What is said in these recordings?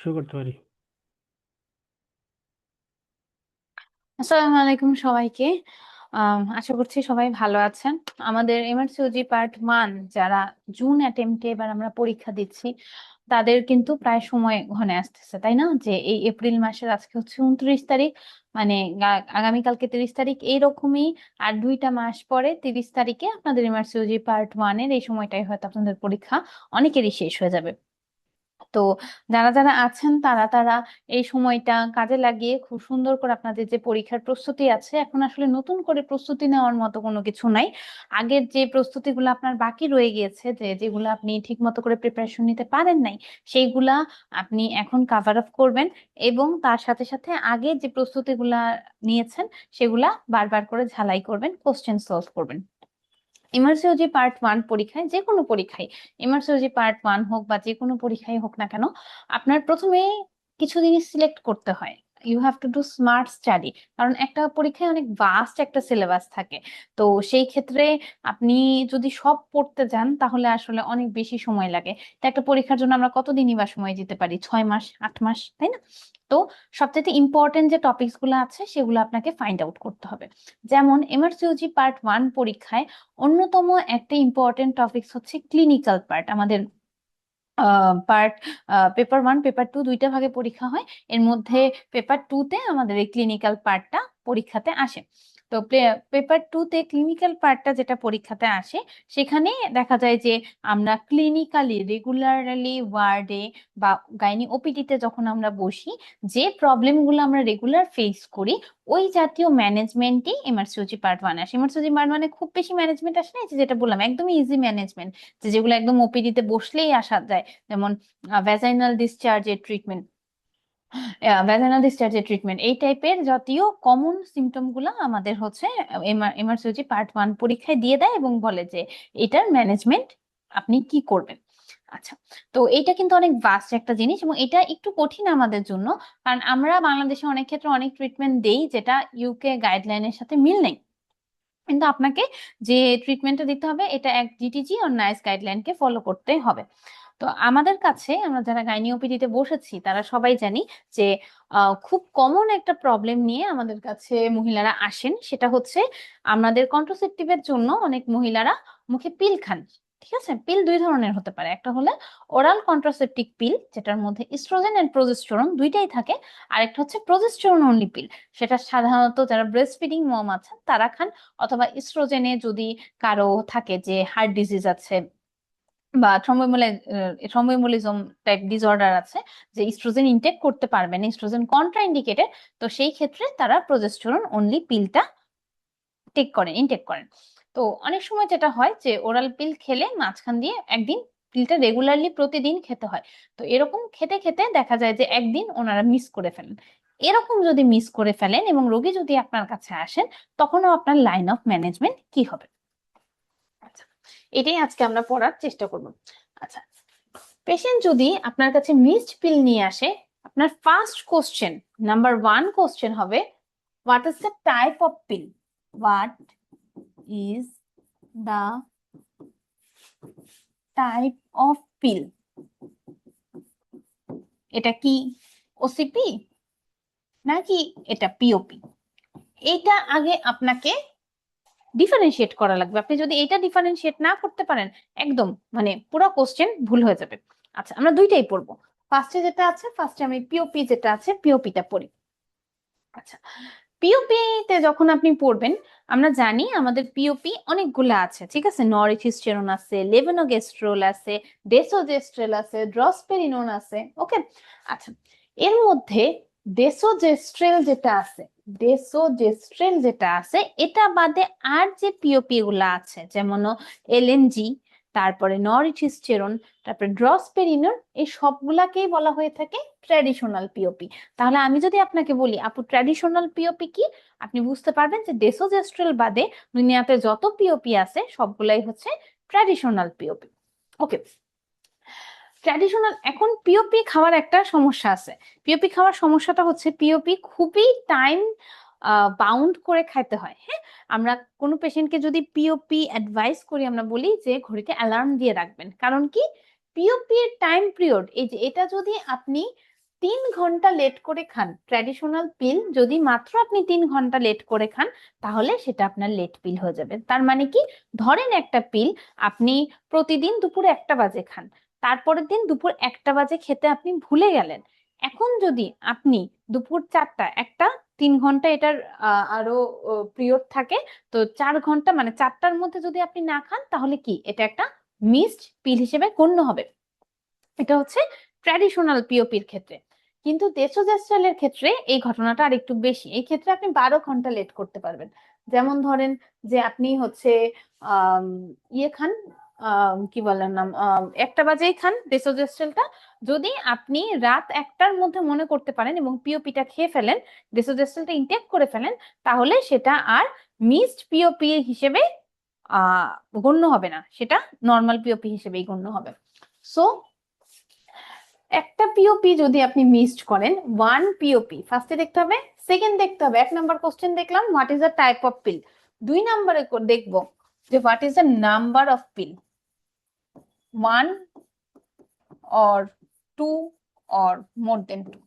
শুরু করতে পারি। আসসালামু আলাইকুম সবাইকে। আশা করছি সবাই ভালো আছেন। আমাদের এমআরসিওজি পার্ট 1 যারা জুন অ্যাটেম্পটে এবার আমরা পরীক্ষা দিচ্ছি তাদের কিন্তু প্রায় সময় ঘনে আসতেছে, তাই না? যে এই এপ্রিল মাসের আজকে হচ্ছে 29 তারিখ, মানে আগামীকালকে 30 তারিখ, এইরকমই আর 2টা মাস পরে 30 তারিখে আপনাদের এমআরসিওজি পার্ট 1 এর এই সময়টাই হয়তো আপনাদের পরীক্ষা অনেকেরই শেষ হয়ে যাবে। তো যারা যারা আছেন তারা তারা এই সময়টা কাজে লাগিয়ে খুব সুন্দর করে আপনাদের যে পরীক্ষার প্রস্তুতি আছে, এখন আসলে নতুন করে প্রস্তুতি নেওয়ার মতো কোনো কিছু নাই। আগের যে প্রস্তুতিগুলো আপনার বাকি রয়ে গিয়েছে, যেগুলো আপনি ঠিক মতো করে প্রিপারেশন নিতে পারেন নাই, সেইগুলা আপনি এখন কাভার আপ করবেন। এবং তার সাথে সাথে আগে যে প্রস্তুতিগুলা নিয়েছেন সেগুলা বারবার করে ঝালাই করবেন, কোশ্চেন সলভ করবেন। এমআরসিওজি পার্ট 1 পরীক্ষায়, যে কোনো পরীক্ষায়, এমআরসিওজি পার্ট 1 হোক বা যে কোনো পরীক্ষায় হোক না কেন, আপনার প্রথমে কিছু জিনিস সিলেক্ট করতে হয়। You have to do smart study, কারণ একটা পরীক্ষায় অনেক ভাস্ট একটা সিলেবাস থাকে। তো সেই ক্ষেত্রে আপনি যদি সব পড়তে যান তাহলে আসলে অনেক বেশি সময় লাগে। তো একটা পরীক্ষার জন্য আমরা কতদিনই বা সময় দিতে পারি? 6 মাস, 8 মাস, তাই না? তো সবচেয়ে ইম্পর্টেন্ট যে টপিকস গুলো আছে সেগুলো আপনাকে ফাইন্ড আউট করতে হবে। যেমন এমআরসিওজি পার্ট 1 পরীক্ষায় অন্যতম একটা ইম্পর্টেন্ট টপিকস হচ্ছে ক্লিনিক্যাল পার্ট। আমাদের পার্ট পেপার 1 পেপার 2 দুইটা ভাগে পরীক্ষা হয়। এর মধ্যে পেপার 2 তে আমাদের এই ক্লিনিক্যাল পার্টটা পরীক্ষাতে আসে। তো পেপার 2 তে ক্লিনিক্যাল পার্টটা যেটা পরীক্ষাতে আসে, সেখানে দেখা যায় যে আমরা ক্লিনিক্যালি রেগুলারলি ওয়ার্ডে বা গাইনি ওপিডি তে যখন আমরা বসি, যে প্রবলেমগুলো আমরা রেগুলার ফেস করি, ওই জাতীয় ম্যানেজমেন্টই এমআরসিওজি পার্ট 1 আসে। এমআরসিওজি পার্ট 1 খুব বেশি ম্যানেজমেন্ট আসে না, এই যে যেটা বললাম একদমই ইজি ম্যানেজমেন্ট, যেগুলো একদম ওপিডি তে বসলেই আসা যায়। যেমন ভ্যাজাইনাল ডিসচার্জের ট্রিটমেন্ট, এই টাইপের জাতীয় কমন সিমটম গুলা আমাদের হচ্ছে এমআরসিওজি পার্ট 1 পরীক্ষায় দিয়ে দেয় এবং বলে যে এটার ম্যানেজমেন্ট আপনি কি করবেন। আচ্ছা, তো এটা কিন্তু অনেক ভাস্ট একটা জিনিস এবং এটা একটু কঠিন আমাদের জন্য, কারণ আমরা বাংলাদেশে অনেক ক্ষেত্রে অনেক ট্রিটমেন্ট দেই যেটা ইউকে গাইডলাইনের সাথে মিল নেই। কিন্তু আপনাকে যে ট্রিটমেন্টটা দিতে হবে এটা এক জিটিজি আর নাইস গাইডলাইনকে ফলো করতে হবে। তো আমাদের কাছে, আমরা যারা গাইনি ওপিডিতে বসেছি তারা সবাই জানি যে খুব কমন একটা প্রবলেম নিয়ে আমাদের কাছে মহিলারা আসেন, সেটা হচ্ছে আমাদের কন্ট্রাসেপটিভের জন্য অনেক মহিলারা মুখে পিল খান। ঠিক আছে, পিল দুই ধরনের হতে পারে, একটা হলো ওরাল কন্ট্রাসেপটিভ পিল যেটার মধ্যে ইস্ট্রোজেন এন্ড প্রোজেস্টেরন দুইটাই থাকে, আরেকটা হচ্ছে প্রোজেস্টেরন অনলি পিল। সেটা সাধারণত যারা ব্রেস্ট ফিডিং মম আছেন তারা খান, অথবা ইস্ট্রোজেনে যদি কারো থাকে যে হার্ট ডিজিজ আছে বা থ্রম্বোএম্বোলিজম টাইপ ডিসঅর্ডার আছে, যে ইস্ট্রোজেন ইনটেক করতে পারবে না, ইস্ট্রোজেন কন্ট্রাইন্ডিকেটেড, তো সেই ক্ষেত্রে তারা প্রোজেস্টেরন অনলি পিলটা ইনটেক করেন। তো অনেক সময় যেটা হয় যে ওরাল পিল খেলে মাঝখান দিয়ে একদিন পিলটা রেগুলারলি প্রতিদিন খেতে হয়। তো এরকম খেতে খেতে দেখা যায় যে একদিন ওনারা মিস করে ফেলেন। এরকম যদি মিস করে ফেলেন এবং রোগী যদি আপনার কাছে আসেন, তখনও আপনার লাইন অফ ম্যানেজমেন্ট কি হবে? আচ্ছা, এটাই আজকে আমরা পড়ার চেষ্টা করব। আচ্ছা, পেশেন্ট যদি আপনার কাছে মিসড পিল নিয়ে আসে, আপনার ফার্স্ট কোশ্চেন, নাম্বার 1 কোশ্চেন হবে, what is the type of pill? What is the type of pill? এটা কি ওসিপি নাকি এটা পিওপি? এইটা আগে আপনাকে ডিফারেন্সিয়েট করা লাগবে। আপনি যদি এটা ডিফারেন্সিয়েট না করতে পারেন, একদম মানে পুরো কোশ্চেন ভুল হয়ে যাবে। আচ্ছা, আমরা দুইটাই পড়বো। ফার্স্টে আমি পিওপি যেটা আছে পিওপিটা পড়ি। আচ্ছা, পিওপি তে যখন আপনি পড়বেন, আমরা জানি আমাদের পিওপি অনেকগুলো আছে, ঠিক আছে? নরএথিস্টেরন আছে, লেভোনোগেস্ট্রল আছে, ডেসোজেস্ট্রেল আছে, ড্রসপেরিনোন আছে। ওকে, আচ্ছা, এর মধ্যে ডেসোজেস্ট্রেল যেটা আছে ডেসোজেস্ট্রেল যেটা আছে এটা বাদে আর যে পিওপি গুলা আছে, যেমন এলএনজি, তারপরে নরএথিস্টেরন, তারপরে ড্রসপেরিনোন, এই সবগুলাকেই বলা হয়ে থাকে ট্র্যাডিশনাল পিওপি। তাহলে আমি যদি আপনাকে বলি আপু ট্র্যাডিশনাল পিওপি কি, আপনি বুঝতে পারবেন যে ডেসোজেস্ট্রেল বাদে দুনিয়াতে যত পিওপি আছে সবগুলাই হচ্ছে ট্র্যাডিশনাল পিওপি। ওকে, ট্র্যাডিশনাল। এখন পিওপি খাওয়ার একটা সমস্যা আছে। পিওপি খাওয়ার সমস্যাটা হচ্ছে পিওপি খুবই টাইম বাউন্ড করে খাইতে হয়। হ্যাঁ, আমরা কোনো পেশেন্টকে যদি পিওপি অ্যাডভাইস করি, আমরা বলি যে ঘড়িতে অ্যালার্ম দিয়ে রাখবেন। কারণ কি? পিওপি এর টাইম পিরিয়ড, এই যে এটা যদি আপনি 3 ঘন্টা লেট করে খান, ট্র্যাডিশনাল পিল যদি মাত্র আপনি 3 ঘন্টা লেট করে খান, তাহলে সেটা আপনার লেট পিল হয়ে যাবে। তার মানে কি, ধরেন একটা পিল আপনি প্রতিদিন দুপুর 1টা বাজে খান, তারপরের দিন দুপুর 1টা বাজে খেতে আপনি ভুলে গেলেন। এখন যদি আপনি দুপুর 4টা, 3 ঘন্টা এটার আরো পিরিয়ড থাকে, তো 4 ঘন্টা মানে 4টার মধ্যে যদি আপনি না খান, তাহলে কি এটা একটা মিসড পিল হিসেবে গণ্য হবে। এটা হচ্ছে ট্র্যাডিশনাল পিওপির ক্ষেত্রে। কিন্তু দেশোজেস্ট্রালের ক্ষেত্রে এই ঘটনাটা আর একটু বেশি। এই ক্ষেত্রে আপনি 12 ঘন্টা লেট করতে পারবেন। যেমন ধরেন যে আপনি হচ্ছে আহ ইয়ে খান, কি বলেন নাম, 1টা বাজেই খান ডেসোজেস্ট্রেলটা। যদি আপনি রাত 1টার মধ্যে মনে করতে পারেন এবং পিওপিটা খেয়ে ফেলেন, ডেসোজেস্ট্রেলটা ইনটেক করে ফেলেন, তাহলে সেটা আর মিসড পিওপি হিসেবে গণ্য হবে না, সেটা নর্মাল পিওপি হিসেবেই গণ্য হবে। সো একটা পিওপি যদি আপনি মিসড করেন, 1 পিওপি ফার্স্টে দেখতে হবে, সেকেন্ড দেখতে হবে 1 নাম্বার কোশ্চেন দেখলাম what is the type of pill, 2 নাম্বারে দেখবো যে what is the number of pill, 1 or 2 or more than 2।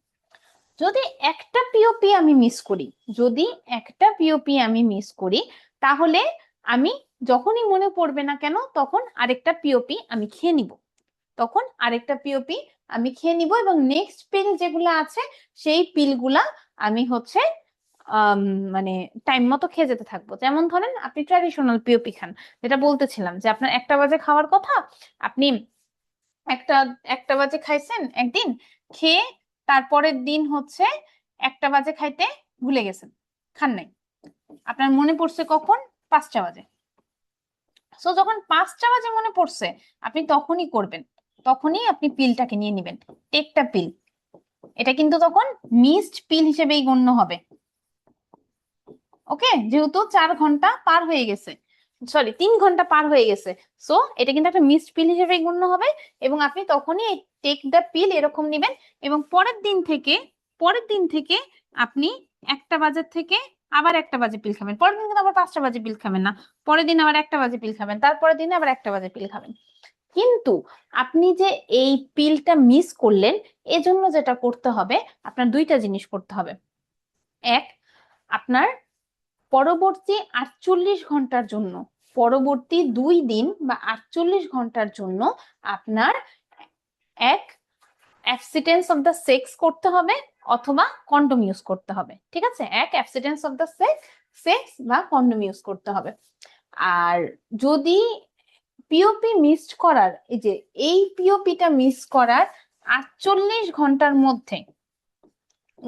যদি একটা পিওপি আমি মিস করি, যদি একটা পিওপি আমি মিস করি, তাহলে আমি যখনই মনে পড়বে না কেন, তখন আরেকটা পিওপি আমি খেয়ে নিব, তখন আরেকটা পিওপি আমি খেয়ে নিব, এবং নেক্সট পিল যেগুলো আছে সেই পিলগুলা আমি হচ্ছে মানে টাইম মতো খেয়ে যেতে থাকবো। যেমন ধরেন আপনি ট্র্যাডিশনাল পিওপি খান, যেটা বলতেছিলাম যে আপনার 1টা বাজে খাওয়ার কথা, আপনি একটা 1টা বাজে খাইছেন একদিন, খেয়ে তারপরের দিন হচ্ছে 1টা বাজে খাইতে ভুলে গেছেন, খান নাই, আপনার মনে পড়ছে কখন, 5টা বাজে। সো যখন 5টা বাজে মনে পড়ছে, আপনি তখনই করবেন, তখনই আপনি পিলটাকে নিয়ে নেবেন, টেকটা পিল। এটা কিন্তু তখন মিসড পিল হিসেবেই গণ্য হবে। ওকে, যেহেতু 4 ঘন্টা পার হয়ে গেছে, সরি 3 ঘন্টা পার হয়ে গেছে, সো এটা কিন্তু একটা মিসড পিল হিসেবেই গণ্য হবে, এবং আপনি তখনই এই টেক দ্য পিল এরকম নেবেন। এবং পরের দিন থেকে আপনি 1টা বাজে থেকে আবার 1টা বাজে পিল খাবেন, পরের দিন কিন্তু আবার 5টা বাজে পিল খাবেন না, পরের দিন আবার 1টা বাজে পিল খাবেন, তারপরের দিনে আবার 1টা বাজে পিল খাবেন। কিন্তু আপনি যে এই পিলটা মিস করলেন, এজন্য যেটা করতে হবে, আপনার 2টা জিনিস করতে হবে। এক, আপনার পরবর্তী 48 ঘন্টার জন্য, পরবর্তী 2 দিন বা 48 ঘন্টার জন্য আপনার এক অ্যাবসিটেন্স অফ দ্য সেক্স করতে হবে, অথবা কন্ডোম ইউজ করতে হবে। ঠিক আছে, এক অ্যাবসিটেন্স অফ দ্য সেক্স বা কন্ডোম ইউজ করতে হবে। আর যদি পিওপি মিসড করার, এই পিওপিটা মিস করার 48 ঘন্টার মধ্যে,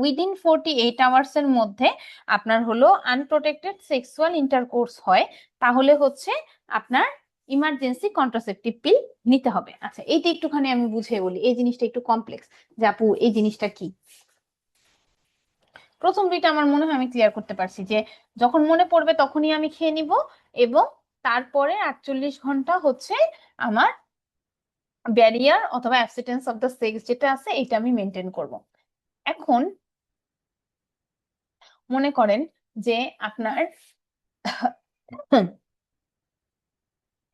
উইদিন 48 আওয়ার্স এর মধ্যে আপনার হলো আনপ্রোটেক্টেড সেক্সুয়াল ইন্টারকোর্স হয়, তাহলে হচ্ছে আপনার ইমার্জেন্সি কন্ট্রাসেপটিভ পিল নিতে হবে। আচ্ছা, এইটা একটুখানি আমি বুঝিয়ে বলি, এই জিনিসটা একটু কমপ্লেক্স। যে আপু এই জিনিসটা কি, প্রথম 2টা আমার মনে হয় আমি ক্লিয়ার করতে পারছি, যে যখন মনে পড়বে তখনই আমি খেয়ে নিব, এবং তারপরে 48 ঘন্টা হচ্ছে আমার ব্যারিয়ার অথবা অ্যাবসেন্টেন্স অফ দ্য সেক্স যেটা আছে, এটা আমি মেনটেন করব। এখন মনে করেন যে আপনার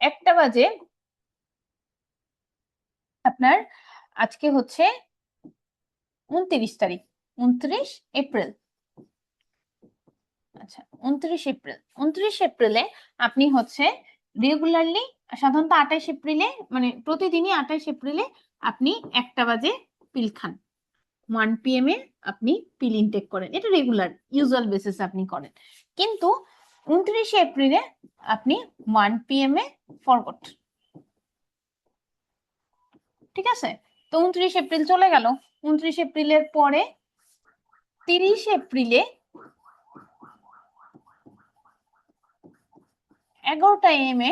1টা বাজে, আপনার আজকে হচ্ছে 29 তারিখ, 29 এপ্রিল। আচ্ছা, 29 এপ্রিল, 29 এপ্রিলে আপনি হচ্ছে রেগুলারলি, সাধারণত 28 এপ্রিলে, মানে প্রতিদিনই 28 এপ্রিলে আপনি 1টা বাজে পিল খান, 1 PM এ আপনি পিল ইনটেক করেন, এটা রেগুলার ইউজুয়াল বেসিস আপনি করেন। কিন্তু 29 এপ্রিলে আপনি 1 PM এ ফরগট। ঠিক আছে, তো 29 এপ্রিল চলে গেল, 29 এপ্রিলের পরে 30 এপ্রিলে 11টা AM এ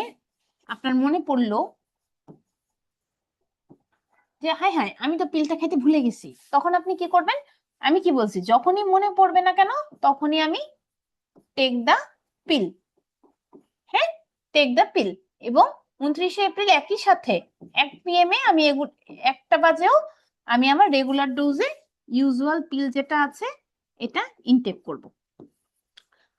আপনার মনে পড়লো যে হাই হাই আমি তো পিলটা খেতে ভুলে গেছি। তখন আপনি কি করবেন, আমি কি বলছি, যখনই মনে পড়বে না কেন, তখনই আমি টেক দা পিল, হ্যাঁ টেক দা পিল। এবং 29 এপ্রিল একই সাথে 1 PM এ আমি 1টা বাজেও আমি আমার রেগুলার ডোজে ইউজুয়াল পিল যেটা আছে এটা ইনটেক করব।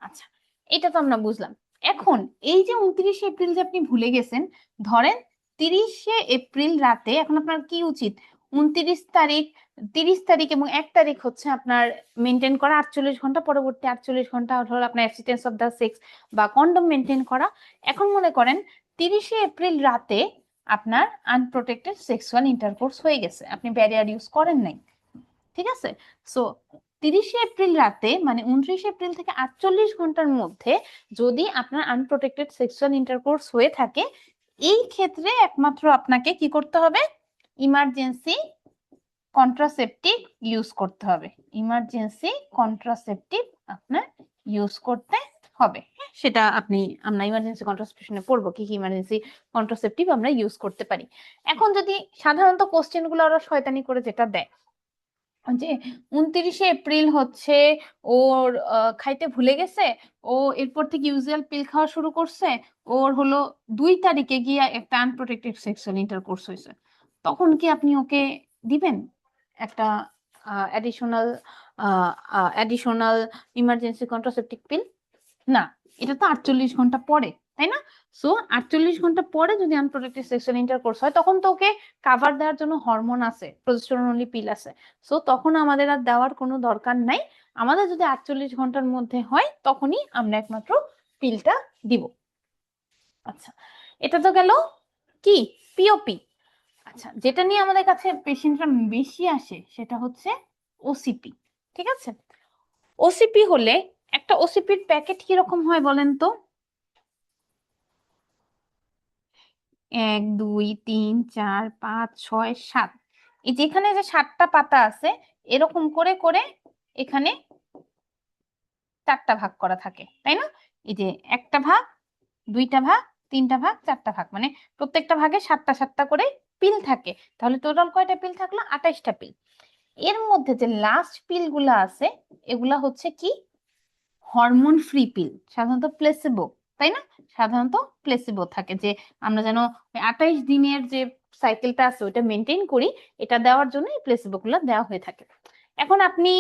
আচ্ছা, এটা তো আমরা বুঝলাম। এখন এই যে 29 এপ্রিল যে আপনি ভুলে গেছেন, ধরেন 30 এপ্রিল রাতে, এখন আপনার কি উচিত, 29 তারিখ 30 তারিখ এবং 1 তারিখ হচ্ছে আপনার মেনটেন করা 48 ঘন্টা, পরবর্তী 48 ঘন্টা হলো আপনার অ্যাবস্টিনেন্স অফ দ্য সেক্স বা কন্ডম মেনটেন করা। এখন মনে করেন 30শে এপ্রিল রাতে আপনার আনপ্রোটেক্টেড সেক্সুয়াল ইন্টারকোর্স হয়ে গেছে, আপনি ব্যারিয়ার ইউজ করেন নাই, ঠিক আছে। সো 30শে এপ্রিল রাতে মানে 29 এপ্রিল থেকে 48 ঘন্টার মধ্যে যদি আপনার আনপ্রোটেক্টেড সেক্সুয়াল ইন্টারকোর্স হয়ে থাকে, এই ক্ষেত্রে একমাত্র আপনাকে কি করতে হবে, ইমার্জেন্সি কন্ট্রাসেপটিভ ইউজ করতে হবে। ইমার্জেন্সি কন্ট্রাসেপটিভ আপনার ইউজ করতে হবে। সেটা আমরা ইমার্জেন্সি কন্ট্রাসেপশনে পড়বো কি কি ইমার্জেন্সি কন্ট্রাসেপটিভ আমরা ইউজ করতে পারি। এখন যদি সাধারণত কোশ্চেন গুলো ওরা শয়তানি করে যেটা দেয় যে 29শে এপ্রিল হচ্ছে ওর খাইতে ভুলে গেছে, ও এরপর থেকে ইউজুয়াল পিল খাওয়া শুরু করছে, ওর হলো 2 তারিখে গিয়ে একটা আনপ্রোটেক্টেড সেক্সুয়াল ইন্টারকোর্স হয়েছে, তখন কি আপনি ওকে দিবেন একটা additional additional emergency contraceptive pill? না, এটা তো 48 ঘন্টা পরে, তাই না? সো 48 ঘন্টা পরে যদি আনপ্রোটেক্টেড সেক্সুয়াল ইন্টারকোর্স হয়, তখন তো ওকে কাভার দেওয়ার জন্য হরমোন আছে, প্রজেস্টেরন অনলি পিল আছে। সো তখন আমাদের আর দেওয়ার কোনো দরকার নাই। আমাদের যদি 48 ঘন্টার মধ্যে হয়, তখনই আমরা একমাত্র পিলটা দিব। আচ্ছা, এটা তো গেল কি পিওপি। আচ্ছা, যেটা নিয়ে আমাদের কাছে পেশেন্টরা বেশি আসে সেটা হচ্ছে ওসিপি, ঠিক আছে। ওসিপি হলে একটা ওসিপির প্যাকেট কিরকম হয় বলেন তো? 1 2 3 4 5 6 7, এই যেখানে যে 7টা পাতা আছে এরকম করে করে এখানে 4টা ভাগ করা থাকে, তাই না? এই যে একটা ভাগ, 2টা ভাগ, 3টা ভাগ, 4টা ভাগ, মানে প্রত্যেকটা ভাগে 7টা 7টা করে পিল থাকে। তাহলে টোটাল কয়টা পিল থাকলো? 28টা পিল। এর মধ্যে যে লাস্ট পিল গুলা আছে এগুলা হচ্ছে কি হরমোন ফ্রি পিল, সাধারণত প্লেসিবো, তাই না? সাধারণত প্লেসিবো থাকে, যে আমরা যেন 28 দিনের যে সাইকেলটা আছে ওইটা মেনটেন করি, এটা দেওয়ার জন্য এই প্লেসিবো গুলো দেওয়া হয়ে থাকে। এখন আপনি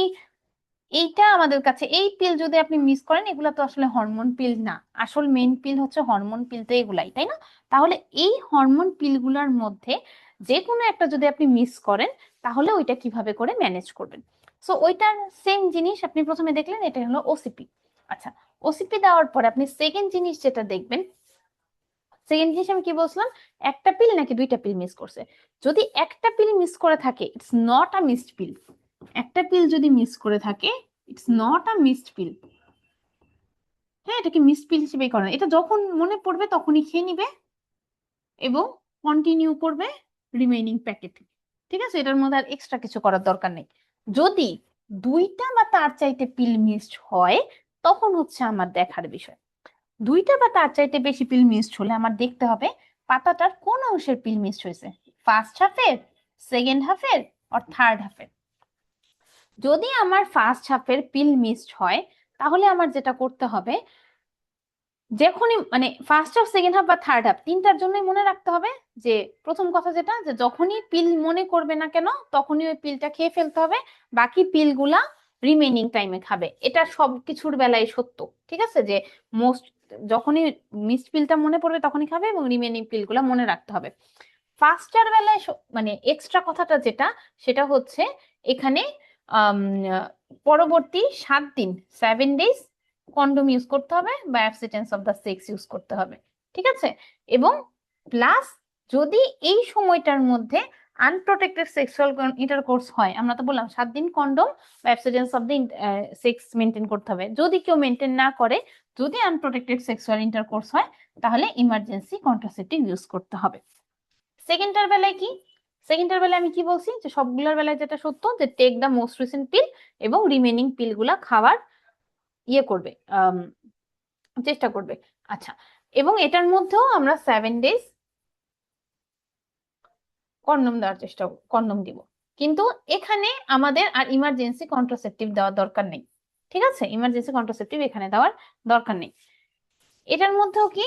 এইটা আমাদের কাছে এই পিল যদি আপনি মিস করেন, এগুলা তো আসলে হরমোন পিল না, আসল মেইন পিল হচ্ছে হরমোন পিল, তো এগুলাই, তাই না? তাহলে এই হরমোন পিলগুলোর মধ্যে যে কোনো একটা যদি আপনি মিস করেন, তাহলে ওইটা কিভাবে করে ম্যানেজ করবেন? সো ওইটার সেম জিনিস আপনি প্রথমে দেখলেন, এটা হলো ওসিপি। আচ্ছা, ওসিপি দেওয়ার পরে আপনি সেকেন্ড জিনিস যেটা দেখবেন, সেকেন্ড জিনিস আমি কি বলছিলাম, একটা পিল নাকি 2টা পিল মিস করছে। যদি একটা পিল মিস করে থাকে, ইটস নট আ মিসড পিল। একটা পিল যদি মিস করে থাকে, ইটস নট আ মিসড পিল। হ্যাঁ, এটাকে মিসড পিল হিসেবেই করে না, এটা যখন মনে পড়বে তখনই খেয়ে নিবে এবং কন্টিনিউ করবে রিমেইনিং প্যাকেট, ঠিক আছে? এটার মধ্যে আর এক্সট্রা কিছু করার দরকার নেই। যদি 2টা বা তার চাইতে পিল মিসড হয়, তখন হচ্ছে আমার দেখার বিষয়। 2টা বা তার চাইতে বেশি পিল মিসড হলে আমার দেখতে হবে পাতাটার কোন অংশের পিল মিসড হয়েছে, ফার্স্ট হাফের, সেকেন্ড হাফের, আর থার্ড হাফের। যদি আমার ফার্স্ট হাফের পিল মিসড হয়, তাহলে আমার যেটা করতে হবে, যখনই মানে ফার্স্ট হাফ, সেকেন্ড হাফ বা থার্ড হাফ, তিনটার জন্যই মনে রাখতে হবে যে প্রথম কথা যেটা, যে যখনই পিল মনে করবে না কেন তখনই ওই পিলটা খেয়ে ফেলতে হবে, বাকি পিলগুলা রিমেইনিং টাইমে খাবে। এটা সব কিছুর বেলায় সত্য, ঠিক আছে? যে মোস্ট যখনই মিসড পিলটা মনে পড়বে তখনই খাবে এবং রিমেইনিং পিলগুলা মনে রাখতে হবে। ফার্স্টার বেলায় মানে এক্সট্রা কথাটা যেটা, সেটা হচ্ছে এখানে আম, পরবর্তী 7 দিন, 7 ডেজ কন্ডোম ইউজ করতে হবে বা অ্যাবস্টিনেন্স অফ দ্য সেক্স ইউজ করতে হবে, ঠিক আছে? এবং প্লাস যদি এই সময়টার মধ্যে আনপ্রোটেক্টেড সেক্সুয়াল ইন্টারকোর্স হয়, আমরা তো বললাম 7 দিন কন্ডোম বা অ্যাবস্টিনেন্স অফ দ্য সেক্স মেনটেন করতে হবে। যদি কেউ মেনটেন না করে, যদি আনপ্রোটেক্টেড সেক্সুয়াল ইন্টারকোর্স হয়, তাহলে ইমার্জেন্সি কন্ট্রাসেপটিভ ইউজ করতে হবে। সেকেন্ডটার বেলায় কি, সেকেন্ডটার বেলায় আমি কি বলছি, যে সবগুলোর বেলায় যেটা সত্য, যে টেক দ্য মোস্ট রিসেন্ট পিল এবং রিমেনিং পিল গুলা খাওয়ার ইয়ে করবে, চেষ্টা করবে। আচ্ছা, এবং এটার মধ্যেও আমরা 7 ডেজ কন্ডম দেওয়ার চেষ্টা, কন্ডম দিব। কিন্তু এখানে আমাদের আর ইমার্জেন্সি কন্ট্রাসেপটিভ দেওয়ার দরকার নেই, ঠিক আছে? ইমার্জেন্সি কন্ট্রাসেপটিভ এখানে দেওয়ার দরকার নেই। এটার মধ্যেও কি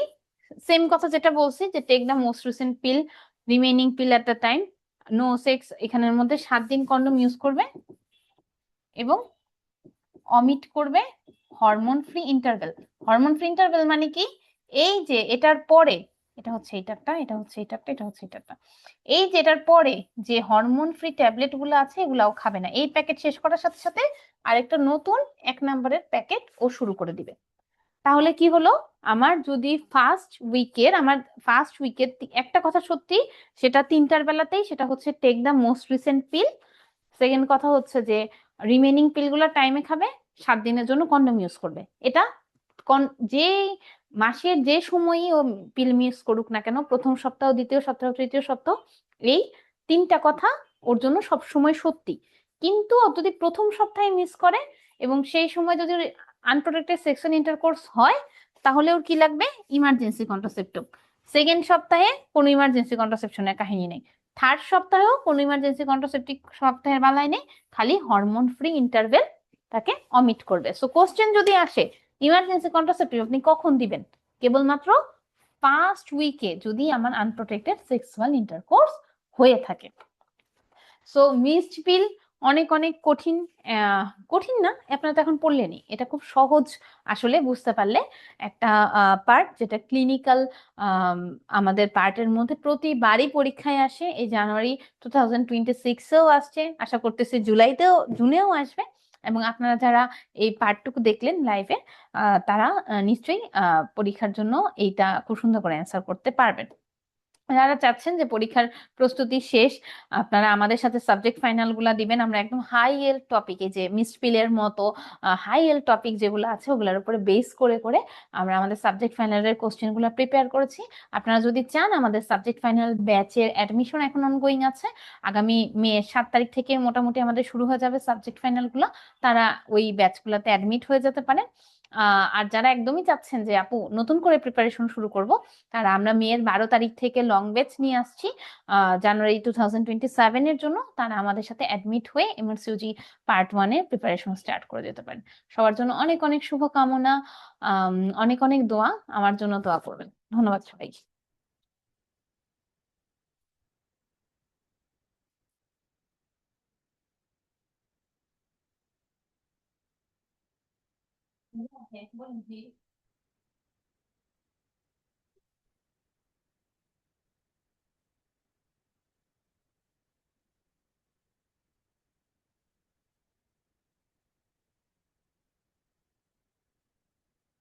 সেম কথা যেটা বলছি, যে take the most recent pill, remaining pill at the time, no sex, এখানের মধ্যে 7 দিন কন্ডোম ইউজ করবে এবং অমিট করবে hormone free interval. Hormone free interval মানে কি, এই যে এটার পরে এটা হচ্ছে এইটারটা, এটা হচ্ছে এইটারটা, এটা হচ্ছে এইটারটা। এই যেটার পরে যে হরমোন ফ্রি ট্যাবলেট গুলো আছে এগুলাও খাবে না। এই প্যাকেট শেষ করার সাথে সাথে আরেকটা নতুন 1 নম্বরের প্যাকেট ও শুরু করে দিবে। তাহলে কি হলো, আমার যদি ফার্স্ট উইকের একটা কথা সত্যি, সেটা 3টার বেলাতেই, সেটা হচ্ছে take the most recent pill. Second কথা হচ্ছে যে রিমেনিং পিলগুলো টাইমে খাবে, 7 দিনের জন্য কন্ডোম ইউজ করবে। এটা যে মাসের যে সময়ই ও পিল মিস করুক না কেন, প্রথম সপ্তাহ, দ্বিতীয় সপ্তাহ, তৃতীয় সপ্তাহ, এই 3টা কথা ওর জন্য সব সময় সত্যি। কিন্তু ও যদি প্রথম সপ্তাহে মিস করে এবং সেই সময় যদি আনপ্রোটেক্টেড সেক্সুয়াল ইন্টারকোর্স হয়, তাহলে ওর কি লাগবে? Emergency contraceptive. সেকেন্ড সপ্তাহে কোনো ইমার্জেন্সি কন্ট্রাসেপশনের কাহিনী নেই। থার্ড সপ্তাহেও কোনো ইমার্জেন্সি কন্ট্রাসেপটিভ সপ্তাহের বেলায় নেই, খালি হরমোন ফ্রি ইন্টারভেল তাকে অমিট করবে। সো কোশ্চেন যদি আসে ইমার্জেন্সি কন্ট্রাসেপটিভ আপনি কখন দিবেন? কেবলমাত্র ফার্স্ট উইকে, যদি আমার আনপ্রোটেক্টেড সেক্সুয়াল ইন্টারকোর্স হয়ে থাকে। সো মিসড পিল অনেক অনেক কঠিন, কঠিন না, আপনারা তো এখন পড়লেনই, এটা খুব সহজ আসলে বুঝতে পারলে। একটা পার্ট যেটা ক্লিনিক্যাল আমাদের পার্টের মধ্যে প্রতিবারই পরীক্ষায় আসে। এই জানুয়ারি 2026-এও আসছে, আশা করতেছি জুনেও আসবে। এবং আপনারা যারা এই পার্টটুকু দেখলেন লাইভে, তারা নিশ্চয়ই পরীক্ষার জন্য এইটা খুব সুন্দর করে অ্যান্সার করতে পারবেন। যারা চাচ্ছেন যে পরীক্ষার প্রস্তুতি শেষ, আপনারা আমাদের সাথে সাবজেক্ট ফাইনাল গুলা দিবেন। আমরা একদম হাই এল টপিকে, যে মিসফিলের মতো হাই এল টপিক যেগুলো আছে ওগুলোর উপরে বেস করে করে আমরা আমাদের সাবজেক্ট ফাইনালের কোশ্চেন গুলো প্রিপেয়ার করেছি। আপনারা যদি চান, আমাদের সাবজেক্ট ফাইনাল ব্যাচের অ্যাডমিশন এখন অনগোয়িং আছে। আগামী মে 7 তারিখ থেকে মোটামুটি আমাদের শুরু হয়ে যাবে সাবজেক্ট ফাইনাল গুলো। তারা ওই ব্যাচগুলোতে অ্যাডমিট হয়ে যেতে পারেন। আর যারা একদমই চাচ্ছেন যে আপু নতুন করে প্রিপারেশন শুরু করব, তারা আমরা মেয়ের 12 তারিখ থেকে লং ব্যাচ নিয়ে আসছি জানুয়ারি 2027-এর জন্য। তারা আমাদের সাথে অ্যাডমিট হয়ে এমএসইউজি পার্ট 1-এর প্রিপারেশন স্টার্ট করে দিতে পারেন। সবার জন্য অনেক অনেক শুভকামনা, অনেক অনেক দোয়া, আমার জন্য দোয়া করবেন। ধন্যবাদ সবাইকে। হ্যাঁ, বলুন, জি।